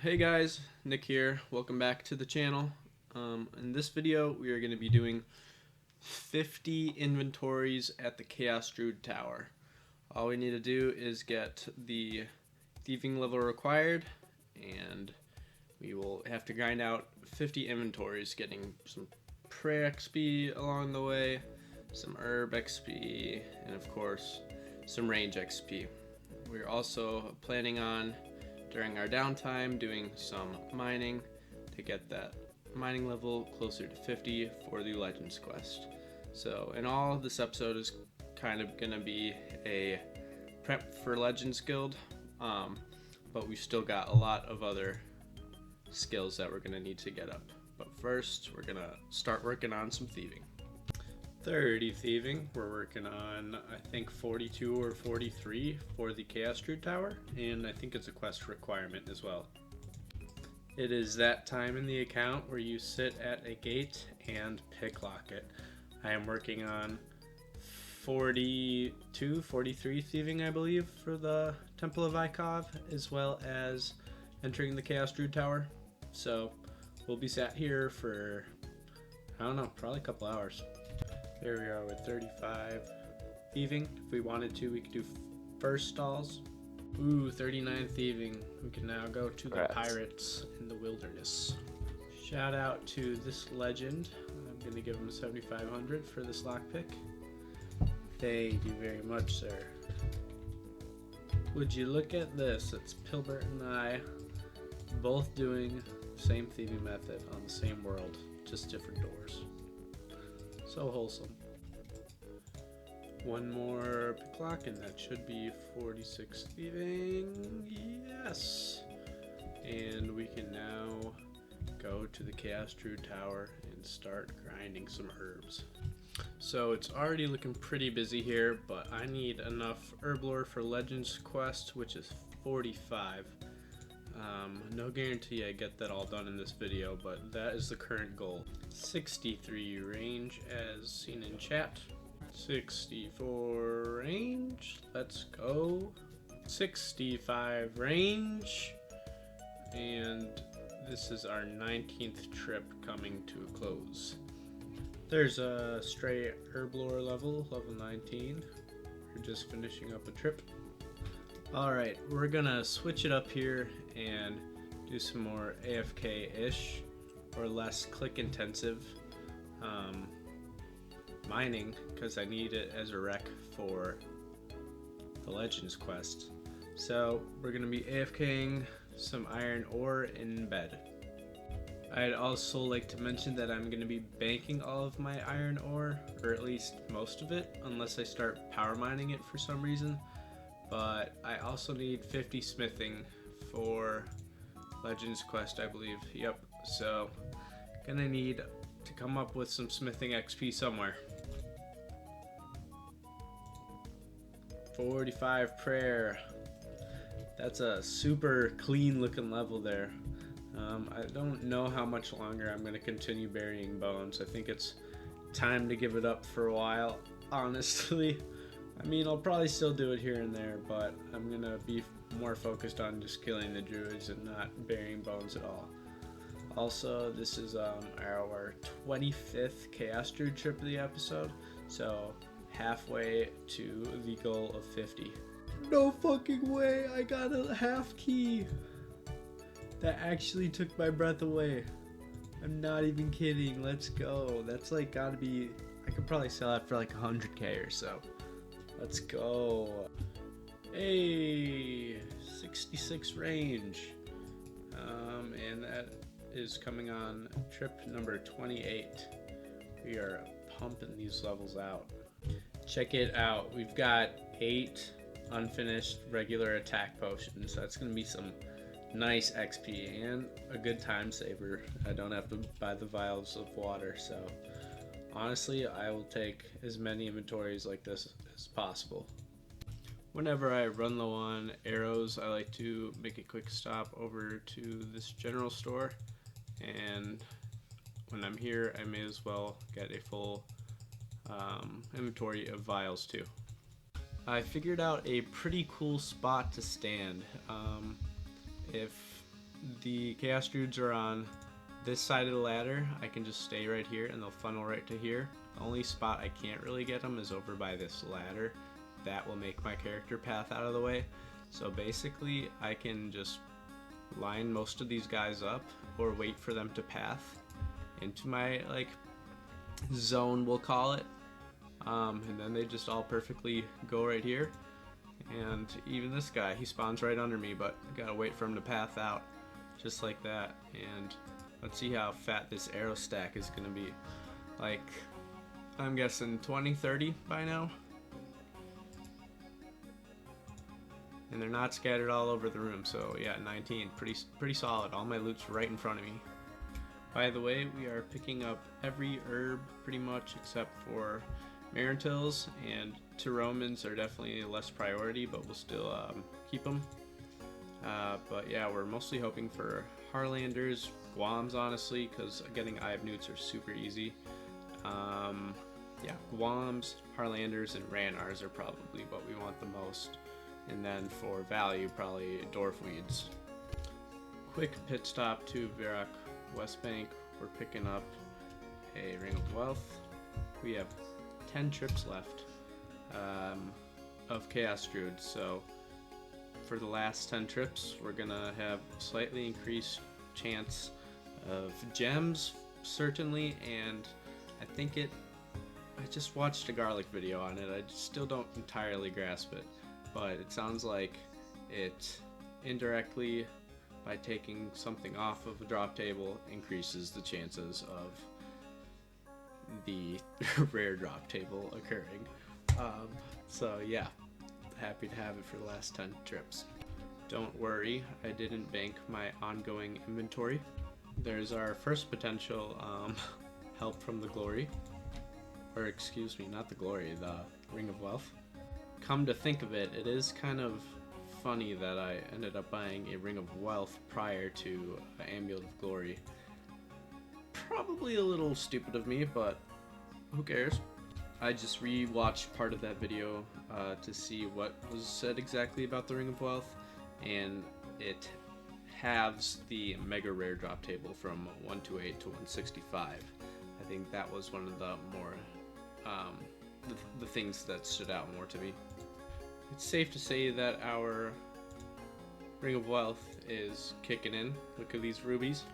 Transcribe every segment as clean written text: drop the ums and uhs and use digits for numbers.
Hey guys, Nick here. Welcome back to the channel. In this video, we are going to be doing 50 inventories at the Chaos Druid Tower. All we need to do is get the thieving level required, and we will have to grind out 50 inventories, getting some prayer XP along the way, some herb XP, and of course, some range XP. We're also planning on, during our downtime, doing some mining to get that mining level closer to 50 for the Legends quest. So in all, this episode is kind of going to be a prep for Legends Guild, but we still got a lot of other skills that we're going to need to get up. But first, we're going to start working on some thieving. 30 thieving. We're working on, I think, 42 or 43 for the Chaos Druid Tower, and I think it's a quest requirement as well. It is that time in the account where you sit at a gate and picklock it. I am working on 42, 43 thieving, I believe, for the Temple of Ikov, as well as entering the Chaos Druid Tower. So we'll be sat here for, I don't know, probably a couple hours. There we are with 35 thieving. If we wanted to, we could do first stalls. Ooh, 39 thieving. We can now go to the pirates in the wilderness. Shout out to this legend. I'm going to give him 7,500 for this lockpick. Thank you very much, sir. Would you look at this? It's Pilbert and I both doing the same thieving method on the same world, just different doors. So wholesome. One more picklock and that should be 46 thieving. Yes! And we can now go to the Chaos Druid Tower and start grinding some herbs. So it's already looking pretty busy here, but I need enough herb lore for Legends quest, which is 45. No guarantee I get that all done in this video, but that is the current goal. 63 range as seen in chat. 64 range, let's go. 65 range, and this is our 19th trip coming to a close. There's a stray herb lore level 19. We're just finishing up a trip. Alright, we're gonna switch it up here and do some more AFK-ish or less click-intensive mining, because I need it as a rec for the Legends quest. So we're gonna be AFKing some iron ore in bed. I'd also like to mention that I'm gonna be banking all of my iron ore, or at least most of it, unless I start power mining it for some reason. But I also need 50 smithing for Legends quest, I believe. Yep, so gonna need to come up with some smithing XP somewhere. 45 prayer. That's a super clean looking level there. I don't know how much longer I'm gonna continue burying bones. I think it's time to give it up for a while, honestly. I mean, I'll probably still do it here and there, but I'm gonna be more focused on just killing the druids and not burying bones at all. Also, this is our 25th Chaos Druid trip of the episode, so halfway to the goal of 50. No fucking way, I got a half key! That actually took my breath away. I'm not even kidding, let's go. That's like gotta be, I could probably sell that for like 100k or so. Let's go. Hey, 66 range. And that is coming on trip number 28. We are pumping these levels out. Check it out. We've got 8 unfinished regular attack potions. That's going to be some nice XP and a good time saver. I don't have to buy the vials of water, so honestly, I will take as many inventories like this as possible. Whenever I run low on arrows, I like to make a quick stop over to this general store, and when I'm here, I may as well get a full inventory of vials too. I figured out a pretty cool spot to stand. If the Chaos Druids are on this side of the ladder, I can just stay right here and they'll funnel right to here. The only spot I can't really get them is over by this ladder. That will make my character path out of the way. So basically I can just line most of these guys up or wait for them to path into my like zone, we'll call it. And then they just all perfectly go right here. And even this guy, he spawns right under me, but I gotta wait for him to path out just like that. And let's see how fat this arrow stack is gonna be. Like, I'm guessing 20, 30 by now. And they're not scattered all over the room, so yeah, 19, pretty solid. All my loot's right in front of me. By the way, we are picking up every herb pretty much except for Marintils, and Tyromans are definitely less priority, but we'll still keep them. But yeah, we're mostly hoping for Harlanders, Guams honestly, because getting Eye of Newts are super easy. Yeah, Guams, Harlanders, and Ranars are probably what we want the most. And then for value, probably Dwarfweeds. Quick pit stop to Varrock West Bank. We're picking up a Ring of Wealth. We have 10 trips left of Chaos Druids, so for the last 10 trips we're gonna have slightly increased chance of gems, certainly, and I just watched a garlic video on it. I still don't entirely grasp it, but it sounds like it indirectly, by taking something off of a drop table, increases the chances of the rare drop table occurring. So yeah, happy to have it for the last 10 trips. Don't worry, I didn't bank my ongoing inventory. There's our first potential help from the glory. Or excuse me, not the glory, the Ring of Wealth. Come to think of it, it is kind of funny that I ended up buying a Ring of Wealth prior to an Amulet of Glory. Probably a little stupid of me, but who cares? I just re-watched part of that video to see what was said exactly about the Ring of Wealth, and it halves the mega rare drop table from 128 to 165. I think that was one of the more the things that stood out more to me. It's safe to say that our Ring of Wealth is kicking in. Look at these rubies.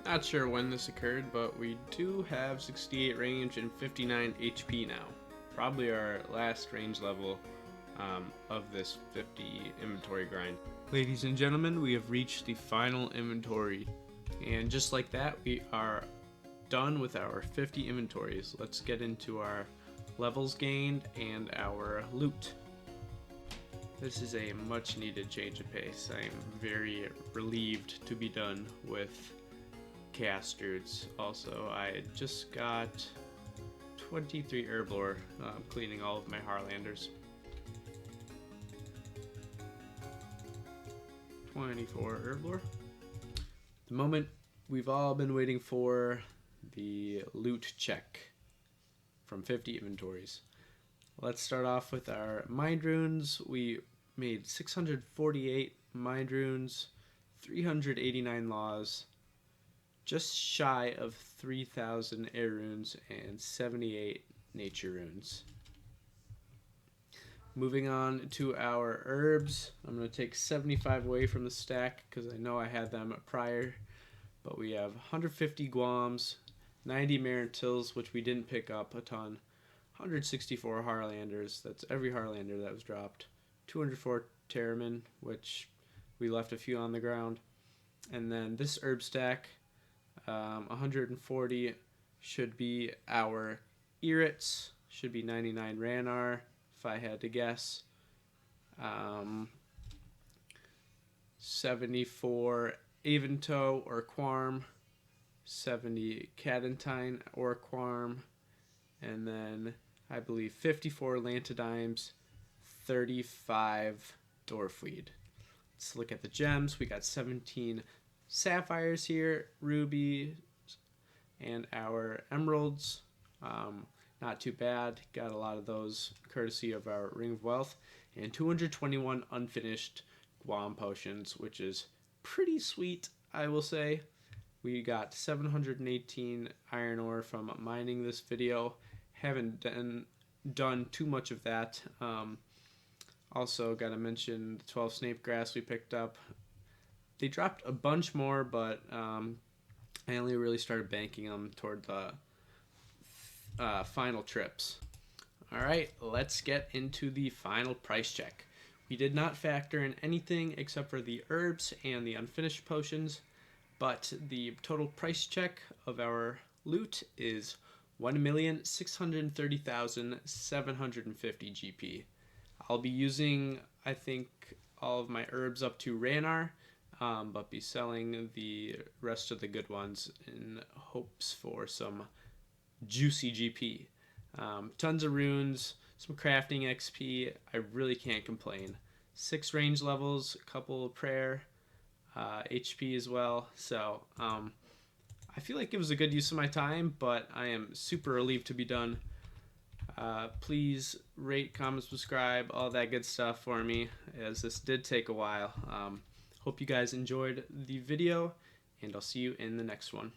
Not sure when this occurred, but we do have 68 range and 59 HP now. Probably our last range level of this 50 inventory grind. Ladies and gentlemen, we have reached the final inventory. And just like that, we are done with our 50 inventories. Let's get into our levels gained and our loot. This is a much needed change of pace. I am very relieved to be done with Chaos Druids. Also, I just got 23 Herblore, cleaning all of my Harlanders. 24 Herblore. The moment we've all been waiting for, the loot check from 50 inventories. Let's start off with our mind runes. We made 648 mind runes, 389 laws, just shy of 3,000 air runes, and 78 nature runes. Moving on to our herbs, I'm going to take 75 away from the stack because I know I had them prior, but we have 150 Guams, 90 Marintils, which we didn't pick up a ton, 164 Harlanders, that's every Harlander that was dropped, 204 Terramin, which we left a few on the ground, and then this herb stack, 140 should be our Erits, should be 99 Ranar, if I had to guess, 74 Aventoe or Quarm, 70 Cadentine or Quarm, and then I believe 54 Lantidimes, 35 Dwarfweed. Let's look at the gems. We got 17 sapphires here, rubies, and our emeralds. Not too bad. Got a lot of those courtesy of our Ring of Wealth, and 221 unfinished Guam potions, which is pretty sweet, I will say. We got 718 iron ore from mining this video. Haven't done too much of that. Also, got to mention the 12 snape grass we picked up. They dropped a bunch more, but I only really started banking them toward the final trips. Alright, let's get into the final price check. We did not factor in anything except for the herbs and the unfinished potions, but the total price check of our loot is 1,630,750 GP. I'll be using, I think, all of my herbs up to Ranar, but be selling the rest of the good ones in hopes for some juicy GP. Tons of runes, some crafting XP. I really can't complain. 6 range levels, a couple of prayer, HP as well. So I feel like it was a good use of my time, but I am super relieved to be done. Please rate, comment, subscribe, all that good stuff for me, as this did take a while. Hope you guys enjoyed the video, and I'll see you in the next one.